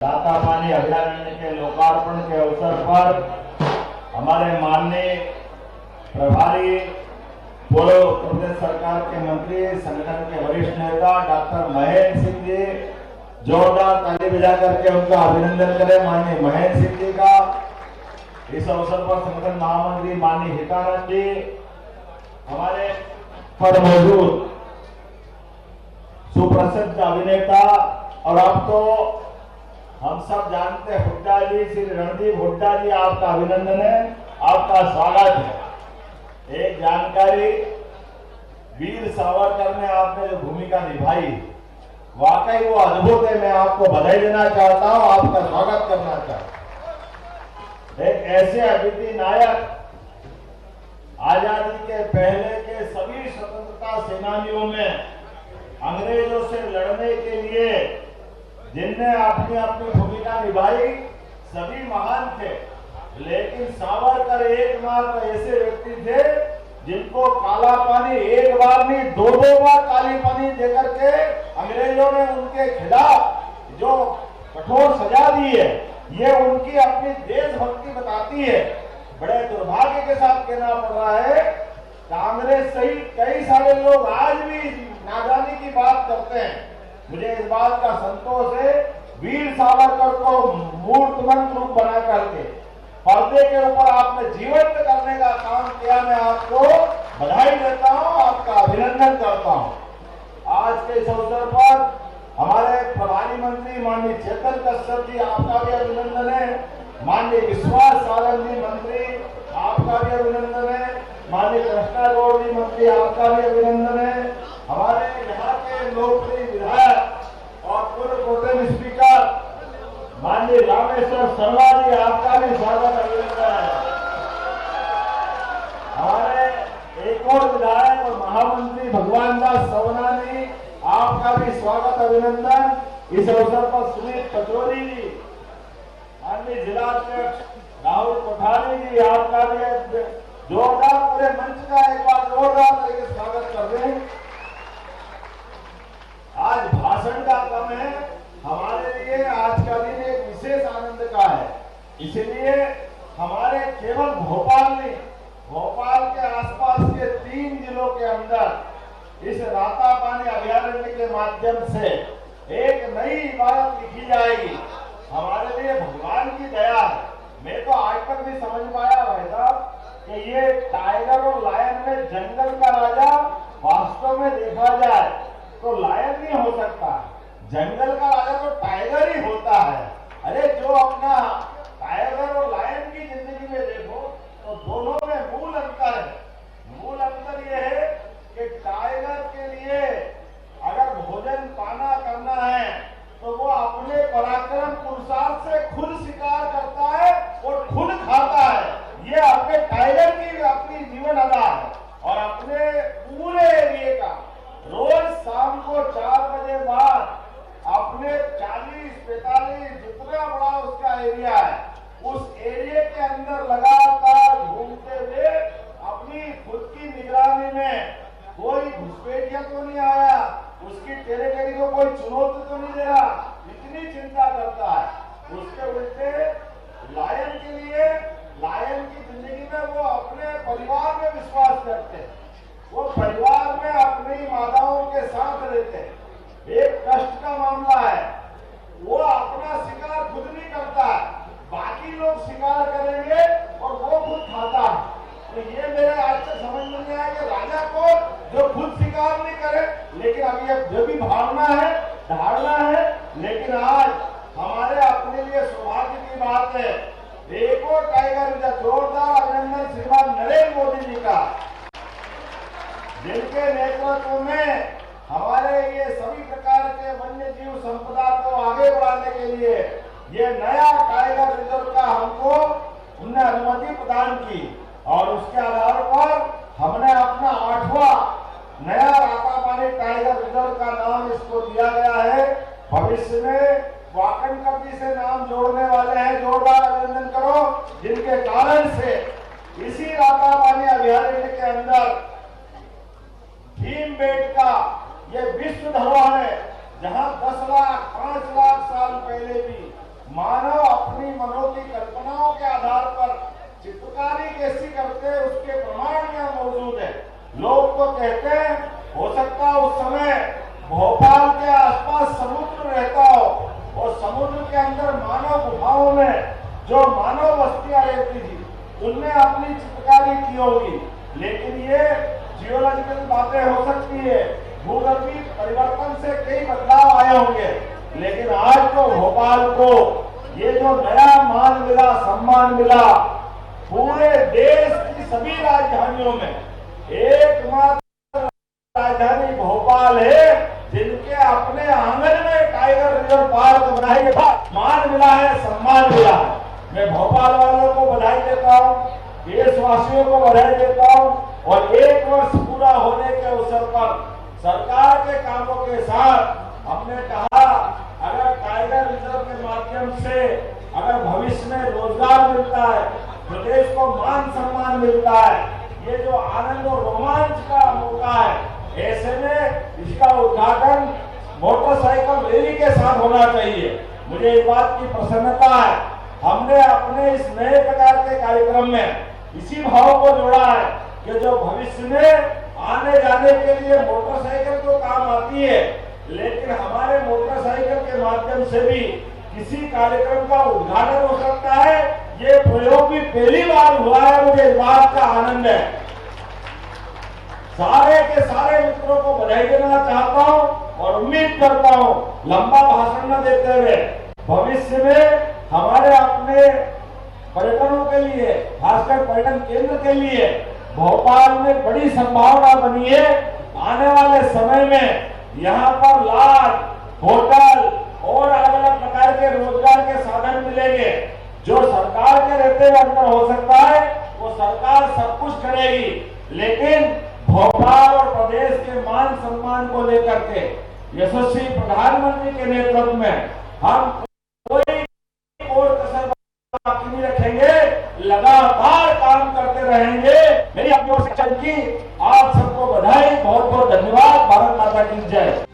रातापानी अभयारण्य के लोकार्पण के अवसर पर हमारे माननीय प्रभारी पूर्व उत्तर प्रदेश सरकार के मंत्री संगठन के वरिष्ठ नेता डॉक्टर महेंद्र सिंह जी जोरदार ताली बजा करके उनका अभिनंदन करें। माननीय महेंद्र सिंह जी का इस अवसर पर संगठन महामंत्री माननीय हितानंद जी हमारे पर मौजूद सुप्रसिद्ध अभिनेता और अब तो हम सब जानते हैं हुड्डा जी, श्री रणदीप हुड्डा जी, आपका अभिनंदन है, आपका स्वागत है। एक जानकारी, वीर सावरकर में आपने जो भूमिका निभाई वाकई वो अद्भुत है। मैं आपको बधाई देना चाहता हूं, आपका स्वागत करना चाहता हूं। एक ऐसे अद्वितीय नायक, आजादी के पहले के सभी स्वतंत्रता सेनानियों में अंग्रेजों से लड़ने के लिए जिनने अपनी अपनी भूमिका निभाई सभी महान थे, लेकिन सावरकर एकमात्र ऐसे व्यक्ति थे जिनको काला पानी एक बार नहीं दो बार काली पानी देकर के अंग्रेजों ने उनके खिलाफ जो कठोर सजा दी है, ये उनकी अपनी देशभक्ति बताती है। बड़े दुर्भाग्य के साथ कहना पड़ रहा है, कांग्रेस सहित कई सारे लोग आज भी नादानी की बात करते हैं। मुझे इस बात का संतोष है, वीर सावरकर को मूर्तिमंत रूप बना करके पर्दे के ऊपर आपने जीवंत करने का काम किया। मैं आपको बधाई देता हूं, आपका अभिनंदन करता हूं। आज के इस अवसर पर हमारे प्रभारी मंत्री माननीय चेतन कश्यप जी, आपका भी अभिनंदन है। माननीय विश्वास सारंग जी मंत्री, आपका भी अभिनंदन है। माननीय कृष्णा गौड़ जी मंत्री, आपका भी अभिनंदन है। हमारे यहाँ के लोकप्रिय विधायक और पूर्व प्रोटेम स्पीकर माननीय रामेश्वर शर्मा जी, आपका भी स्वागत अभिनंदन है। हमारे एक और विधायक और महामंत्री भगवान दास सवनानी, आपका भी स्वागत अभिनंदन। इस अवसर पर सुनील पचौरी जी, माननीय जिला अध्यक्ष राहुल कोठारी जी, आपका भी जोरदार पूरे मंच का एक बार जोरदार तरीके से स्वागत कर रहे हैं। आज भाषण का क्रम है, हमारे लिए आज का दिन एक विशेष आनंद का है। इसलिए हमारे केवल भोपाल नहीं, भोपाल के आसपास के 3 जिलों के अंदर इस रातापानी अभयारण्य के माध्यम से एक नई इबारत लिखी जाएगी। हमारे लिए भगवान की दया है। मैं तो आज तक नहीं समझ पाया भाई साहब कि ये टाइगर और लायन में जंगल का राजा वास्तव में देखा जाए तो लायन नहीं हो सकता, जंगल का राजा तो टाइगर ही होता है। अरे जो अपना टाइगर और लायन की जिंदगी में देखो तो दोनों में मूल अंतर है। मूल अंतर यह है कि टाइगर के लिए अगर भोजन पाना करना है तो वो अपने पराक्रम पुरुषार्थ से खुद शिकार करता है और खुद खाता है। ये अपने टाइगर की अपनी जीवन अदा है। और अपने पूरे एरिया का रोज शाम को 4 बजे बाद अपने 40-45 जितना बड़ा उसका एरिया है, उस एरिया के अंदर लगातार घूमते हुए अपनी खुद की निगरानी में कोई घुसपैठिया तो नहीं आया, उसकी टेरिटरी को कोई चुनौती तो नहीं दे रहा, इतनी चिंता करता है। उसके उल्टे लायन के लिए, लायन की जिंदगी में वो अपने परिवार में विश्वास करते हैं, वो परिवार में अपनी माताओं के साथ रहते हैं। एक कष्ट का मामला है, वो अपना शिकार खुद नहीं करता है, बाकी लोग शिकार करेंगे और वो खुद खाता है। तो ये मेरे आज से समझ में नहीं आया कि राजा को जो खुद शिकार नहीं करे, लेकिन अब ये जो भी भावना है, धारणा है, लेकिन आज हमारे अपने लिए सौभाग्य की बात है, एक और टाइगर रिजर्व, जोरदार अभिनंदन श्रीमान नरेंद्र मोदी जी का, जिनके नेतृत्व में हमारे ये सभी प्रकार के वन्य जीव संपदा को आगे बढ़ाने के लिए ये नया टाइगर रिजर्व का हमको उन्हें अनुमति प्रदान की और उसके आधार पर हमने अपना 8वां नया रातापानी टाइगर रिजर्व का नाम इसको दिया गया है। भविष्य में वाकनकर्दी से नाम जोड़ने वाले हैं, जोरदार अभिनंदन करो, जिनके कारण से इसी रातापानी अभयारण्य के अंदर भीमबेटका ये विश्व धरोहर है, जहां 10 लाख 5 लाख साल पहले भी मानव अपनी मनो की कल्पनाओं के आधार पर चित्रकारी कैसी करते हैं उसके प्रमाण यहाँ मौजूद है। लोग तो कहते हैं हो सकता है उस समय भोपाल के आसपास समुद्र रहता हो और समुद्र के अंदर मानव गुफाओं में जो मानव बस्तियां रहती थी उनमें अपनी चित्रकारी की होगी, लेकिन ये जियोलॉजिकल बातें हो सकती है, भूगर्भीय परिवर्तन से कई बदलाव आए होंगे। लेकिन आज तो भोपाल को ये जो नया मान मिला, सम्मान मिला, पूरे देश की सभी राजधानियों में एकमात्र राजधानी भोपाल है जिनके अपने आंगन में टाइगर रिजर्व पार्क बनाने के बाद मान मिला है, सम्मान मिला है। मैं भोपाल वालों को बधाई देता हूँ, देशवासियों को बधाई देता हूँ और 1 वर्ष पूरा होने के अवसर पर सरकार के कामों के साथ हमने कहा अगर टाइगर रिजर्व के माध्यम से अगर भविष्य में रोजगार मिलता है, प्रदेश को मान सम्मान मिलता है, ये जो आनंद और रोमांच का मौका है, ऐसे में इसका उद्घाटन मोटरसाइकिल रैली के साथ होना चाहिए। मुझे इस बात की प्रसन्नता है, हमने अपने इस नए प्रकार के कार्यक्रम में इसी भाव को जोड़ा है कि जो भविष्य में आने जाने के लिए मोटरसाइकिल तो काम आती है, लेकिन हमारे मोटरसाइकिल के माध्यम से भी किसी कार्यक्रम का उद्घाटन हो सकता है। ये प्रयोग भी पहली बार हुआ है, मुझे इस बात का आनंद है। सारे के सारे मित्रों को बधाई देना चाहता हूं और उम्मीद करता हूं लंबा भाषण न देते हुए भविष्य में हमारे अपने पर्यटनों के लिए, खासकर पर्यटन केंद्र के लिए भोपाल में बड़ी संभावना बनी है। आने वाले समय में यहाँ पर लॉज, होटल और अलग अलग प्रकार के रोजगार के साधन मिलेंगे। जो सरकार के रहते हुए अंदर हो सकता है वो सरकार सब कुछ करेगी, लेकिन भोपाल और प्रदेश के मान सम्मान को लेकर के यशस्वी प्रधानमंत्री के नेतृत्व में हम कोई और कसर बाकी नहीं रखेंगे, लगातार काम करते रहेंगे। मेरी अपनी ओर से की आप सबको बधाई, बहुत बहुत धन्यवाद। भारत माता की जय।